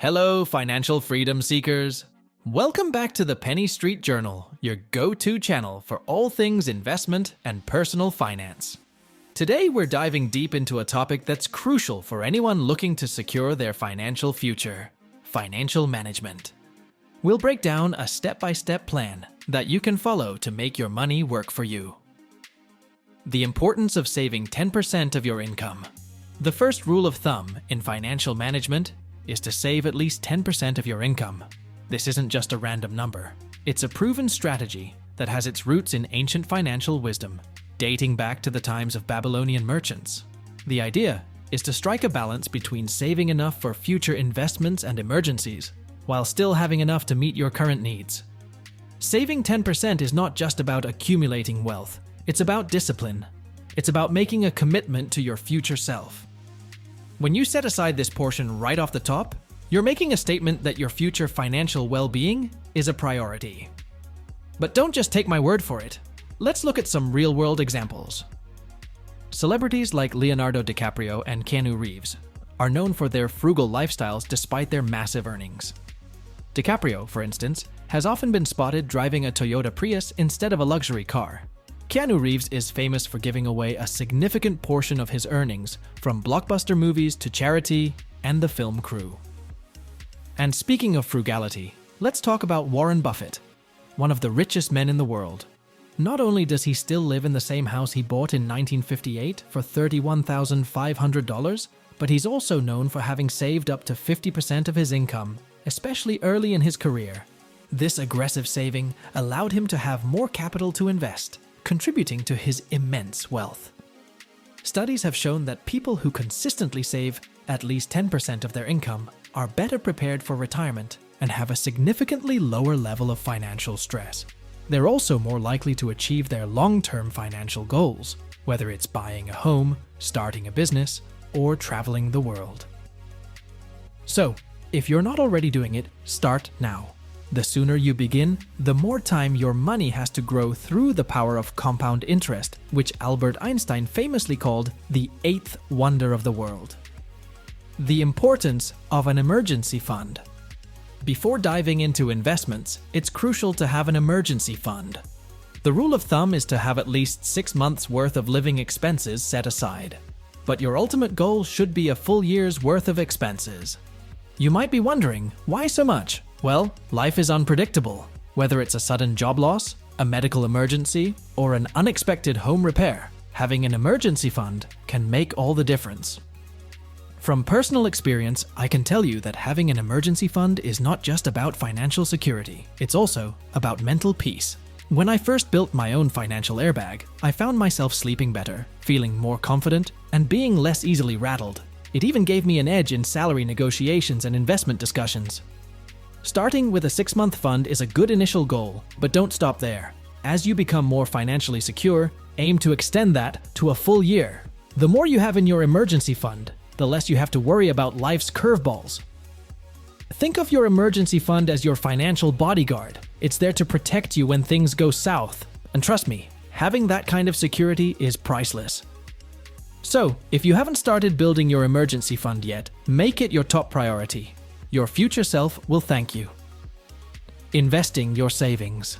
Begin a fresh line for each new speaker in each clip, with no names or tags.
Hello, financial freedom seekers. Welcome back to the Penny Street Journal, your go-to channel for all things investment and personal finance. Today, we're diving deep into a topic that's crucial for anyone looking to secure their financial future: financial management. We'll break down a step-by-step plan that you can follow to make your money work for you. The importance of saving 10% of your income. The first rule of thumb in financial management is to save at least 10% of your income. This isn't just a random number. It's a proven strategy that has its roots in ancient financial wisdom, dating back to the times of Babylonian merchants. The idea is to strike a balance between saving enough for future investments and emergencies, while still having enough to meet your current needs. Saving 10% is not just about accumulating wealth. It's about discipline. It's about making a commitment to your future self. When you set aside this portion right off the top, you're making a statement that your future financial well-being is a priority. But don't just take my word for it. Let's look at some real-world examples. Celebrities like Leonardo DiCaprio and Keanu Reeves are known for their frugal lifestyles despite their massive earnings. DiCaprio, for instance, has often been spotted driving a Toyota Prius instead of a luxury car. Keanu Reeves is famous for giving away a significant portion of his earnings from blockbuster movies to charity and the film crew. And speaking of frugality, let's talk about Warren Buffett, one of the richest men in the world. Not only does he still live in the same house he bought in 1958 for $31,500, but he's also known for having saved up to 50% of his income, especially early in his career. This aggressive saving allowed him to have more capital to invest, contributing to his immense wealth. Studies have shown that people who consistently save at least 10% of their income are better prepared for retirement and have a significantly lower level of financial stress. They're also more likely to achieve their long-term financial goals, whether it's buying a home, starting a business, or traveling the world. So, if you're not already doing it, start now. The sooner you begin, the more time your money has to grow through the power of compound interest, which Albert Einstein famously called the eighth wonder of the world. The importance of an emergency fund. Before diving into investments, it's crucial to have an emergency fund. The rule of thumb is to have at least 6 months' worth of living expenses set aside. But your ultimate goal should be a full year's worth of expenses. You might be wondering, why so much? Well, life is unpredictable. Whether it's a sudden job loss, a medical emergency, or an unexpected home repair, having an emergency fund can make all the difference. From personal experience, I can tell you that having an emergency fund is not just about financial security, it's also about mental peace. When I first built my own financial airbag, I found myself sleeping better, feeling more confident, and being less easily rattled. It even gave me an edge in salary negotiations and investment discussions. Starting with a 6-month fund is a good initial goal, but don't stop there. As you become more financially secure, aim to extend that to a full year. The more you have in your emergency fund, the less you have to worry about life's curveballs. Think of your emergency fund as your financial bodyguard. It's there to protect you when things go south. And trust me, having that kind of security is priceless. So, if you haven't started building your emergency fund yet, make it your top priority. Your future self will thank you. Investing your savings.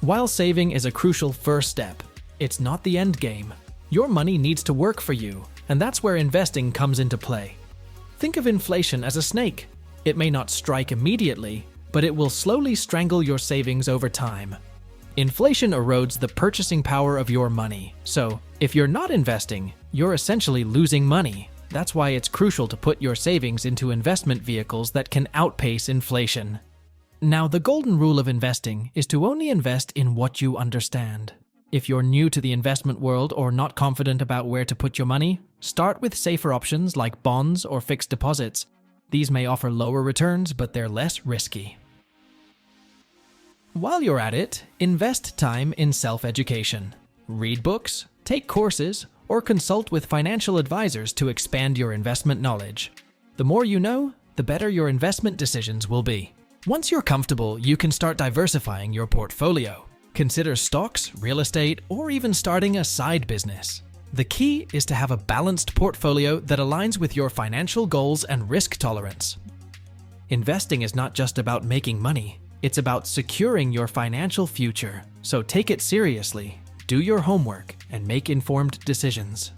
While saving is a crucial first step, it's not the end game. Your money needs to work for you, and that's where investing comes into play. Think of inflation as a snake. It may not strike immediately, but it will slowly strangle your savings over time. Inflation erodes the purchasing power of your money, so if you're not investing, you're essentially losing money. That's why it's crucial to put your savings into investment vehicles that can outpace inflation. Now, the golden rule of investing is to only invest in what you understand. If you're new to the investment world or not confident about where to put your money, start with safer options like bonds or fixed deposits. These may offer lower returns, but they're less risky. While you're at it, invest time in self-education. Read books, take courses, or consult with financial advisors to expand your investment knowledge. The more you know, the better your investment decisions will be. Once you're comfortable, you can start diversifying your portfolio. Consider stocks, real estate, or even starting a side business. The key is to have a balanced portfolio that aligns with your financial goals and risk tolerance. Investing is not just about making money, it's about securing your financial future. So take it seriously, do your homework, and make informed decisions.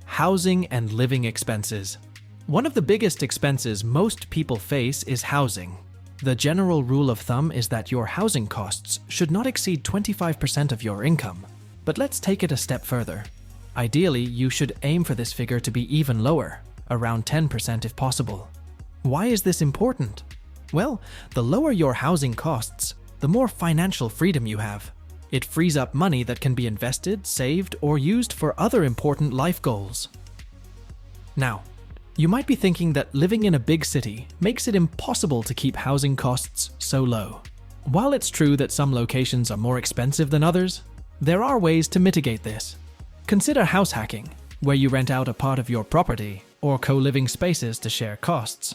Housing and living expenses. One of the biggest expenses most people face is housing. The general rule of thumb is that your housing costs should not exceed 25% of your income. But let's take it a step further. Ideally, you should aim for this figure to be even lower, around 10% if possible. Why is this important? Well, the lower your housing costs, the more financial freedom you have. It frees up money that can be invested, saved, or used for other important life goals. Now, you might be thinking that living in a big city makes it impossible to keep housing costs so low. While it's true that some locations are more expensive than others, there are ways to mitigate this. Consider house hacking, where you rent out a part of your property or co-living spaces to share costs.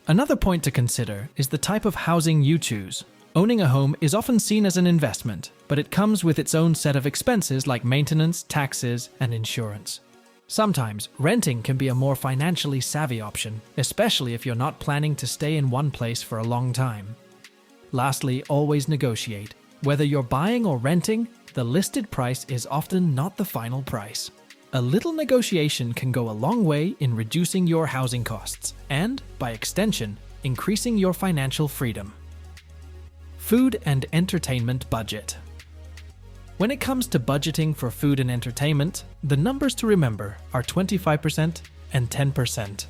Another point to consider is the type of housing you choose. Owning a home is often seen as an investment, but it comes with its own set of expenses like maintenance, taxes, and insurance. Sometimes, renting can be a more financially savvy option, especially if you're not planning to stay in one place for a long time. Lastly, always negotiate. Whether you're buying or renting, the listed price is often not the final price. A little negotiation can go a long way in reducing your housing costs and, by extension, increasing your financial freedom. Food and entertainment budget. When it comes to budgeting for food and entertainment, the numbers to remember are 25% and 10%,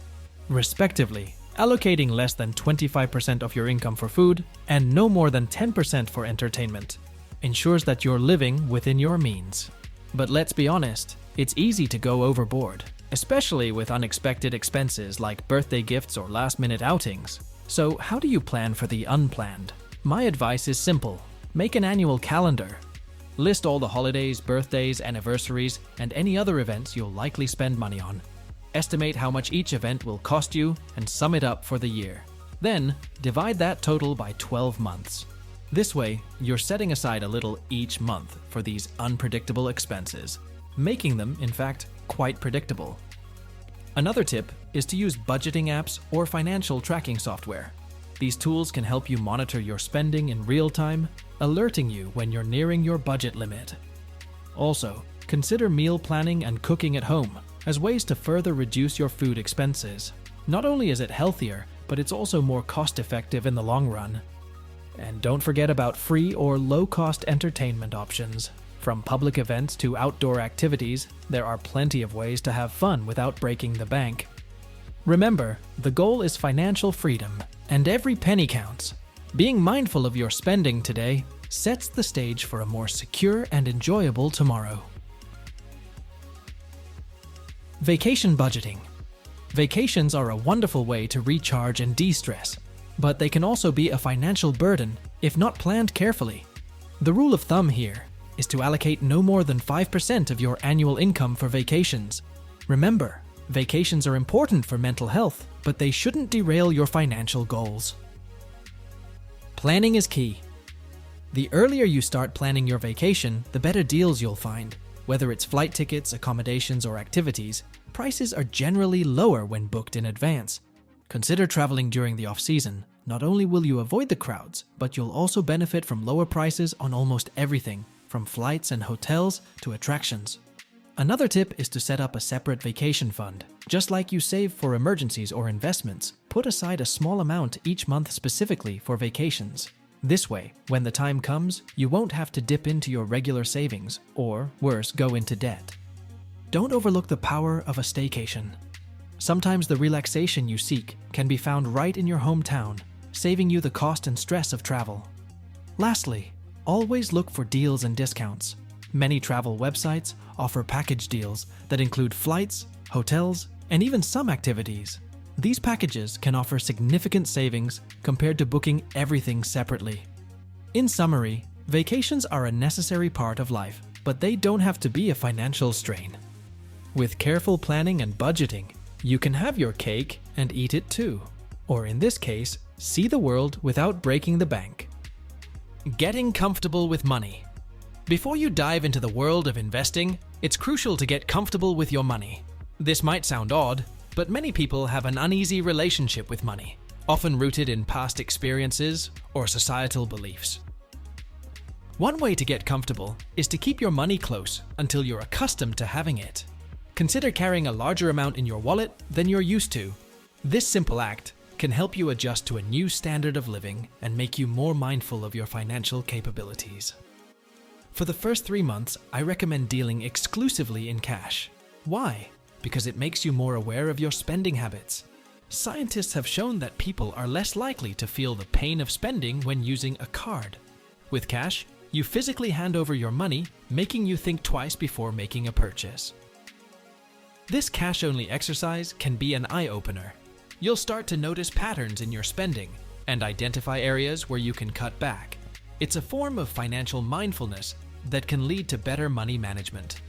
respectively, allocating less than 25% of your income for food and no more than 10% for entertainment ensures that you're living within your means. But let's be honest, it's easy to go overboard, especially with unexpected expenses like birthday gifts or last-minute outings. So how do you plan for the unplanned? My advice is simple. Make an annual calendar. List all the holidays, birthdays, anniversaries, and any other events you'll likely spend money on. Estimate how much each event will cost you and sum it up for the year. Then, divide that total by 12 months. This way, you're setting aside a little each month for these unpredictable expenses, making them, in fact, quite predictable. Another tip is to use budgeting apps or financial tracking software. These tools can help you monitor your spending in real time, alerting you when you're nearing your budget limit. Also, consider meal planning and cooking at home as ways to further reduce your food expenses. Not only is it healthier, but it's also more cost-effective in the long run. And don't forget about free or low-cost entertainment options. From public events to outdoor activities, there are plenty of ways to have fun without breaking the bank. Remember, the goal is financial freedom, and every penny counts. Being mindful of your spending today sets the stage for a more secure and enjoyable tomorrow. Vacation budgeting. Vacations are a wonderful way to recharge and de-stress, but they can also be a financial burden if not planned carefully. The rule of thumb here is to allocate no more than 5% of your annual income for vacations. Remember, vacations are important for mental health, but they shouldn't derail your financial goals. Planning is key. The earlier you start planning your vacation, the better deals you'll find. Whether it's flight tickets, accommodations, or activities, prices are generally lower when booked in advance. Consider traveling during the off-season. Not only will you avoid the crowds, but you'll also benefit from lower prices on almost everything, from flights and hotels to attractions. Another tip is to set up a separate vacation fund. Just like you save for emergencies or investments, put aside a small amount each month specifically for vacations. This way, when the time comes, you won't have to dip into your regular savings, or, worse, go into debt. Don't overlook the power of a staycation. Sometimes the relaxation you seek can be found right in your hometown, saving you the cost and stress of travel. Lastly, always look for deals and discounts. Many travel websites offer package deals that include flights, hotels, and even some activities. These packages can offer significant savings compared to booking everything separately. In summary, vacations are a necessary part of life, but they don't have to be a financial strain. With careful planning and budgeting, you can have your cake and eat it too. Or in this case, see the world without breaking the bank. Getting comfortable with money. Before you dive into the world of investing, it's crucial to get comfortable with your money. This might sound odd, but many people have an uneasy relationship with money. often rooted in past experiences or societal beliefs. One way to get comfortable is to keep your money close until you're accustomed to having it. Consider carrying a larger amount in your wallet than you're used to. This simple act can help you adjust to a new standard of living and make you more mindful of your financial capabilities. For the first 3 months, I recommend dealing exclusively in cash. Why? Because it makes you more aware of your spending habits. Scientists have shown that people are less likely to feel the pain of spending when using a card. With cash, you physically hand over your money, making you think twice before making a purchase. This cash-only exercise can be an eye-opener. You'll start to notice patterns in your spending and identify areas where you can cut back. It's a form of financial mindfulness that can lead to better money management.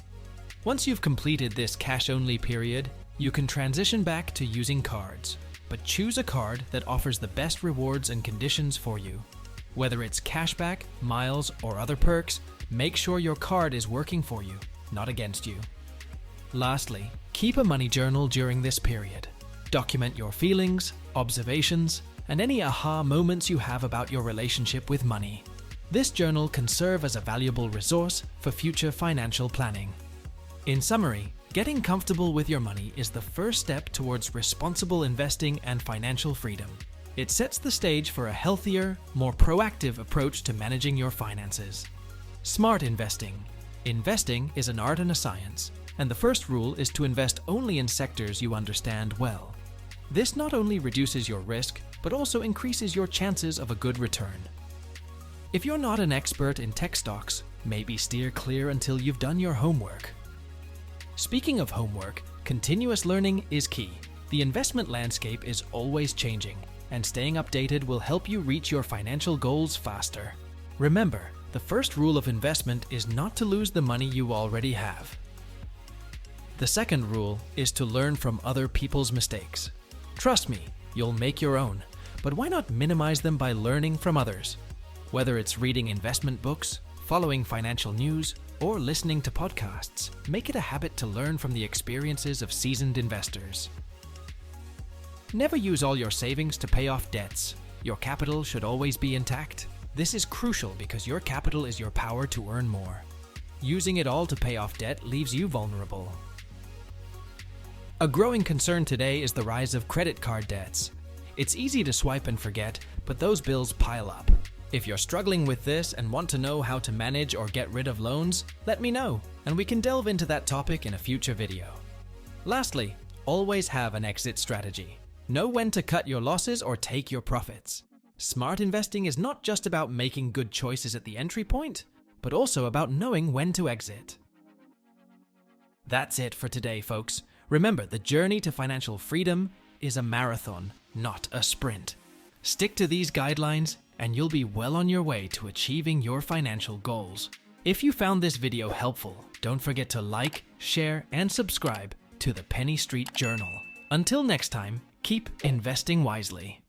Once you've completed this cash-only period, you can transition back to using cards, but choose a card that offers the best rewards and conditions for you. Whether it's cashback, miles, or other perks, make sure your card is working for you, not against you. Lastly, keep a money journal during this period. Document your feelings, observations, and any aha moments you have about your relationship with money. This journal can serve as a valuable resource for future financial planning. In summary, getting comfortable with your money is the first step towards responsible investing and financial freedom. It sets the stage for a healthier, more proactive approach to managing your finances. Smart investing. Investing is an art and a science, and the first rule is to invest only in sectors you understand well. This not only reduces your risk, but also increases your chances of a good return. If you're not an expert in tech stocks, maybe steer clear until you've done your homework. Speaking of homework, continuous learning is key. The investment landscape is always changing, and staying updated will help you reach your financial goals faster. Remember, the first rule of investment is not to lose the money you already have. The second rule is to learn from other people's mistakes. Trust me, you'll make your own, but why not minimize them by learning from others? Whether it's reading investment books, following financial news, or listening to podcasts, make it a habit to learn from the experiences of seasoned investors. Never use all your savings to pay off debts. Your capital should always be intact. This is crucial because your capital is your power to earn more. Using it all to pay off debt leaves you vulnerable. A growing concern today is the rise of credit card debts. It's easy to swipe and forget, but those bills pile up. If you're struggling with this and want to know how to manage or get rid of loans, let me know, and we can delve into that topic in a future video. Lastly, always have an exit strategy. Know when to cut your losses or take your profits. Smart investing is not just about making good choices at the entry point, but also about knowing when to exit. That's it for today, folks. Remember, the journey to financial freedom is a marathon, not a sprint. Stick to these guidelines, and you'll be well on your way to achieving your financial goals. If you found this video helpful, don't forget to like, share, and subscribe to the Penny Street Journal. Until next time, keep investing wisely.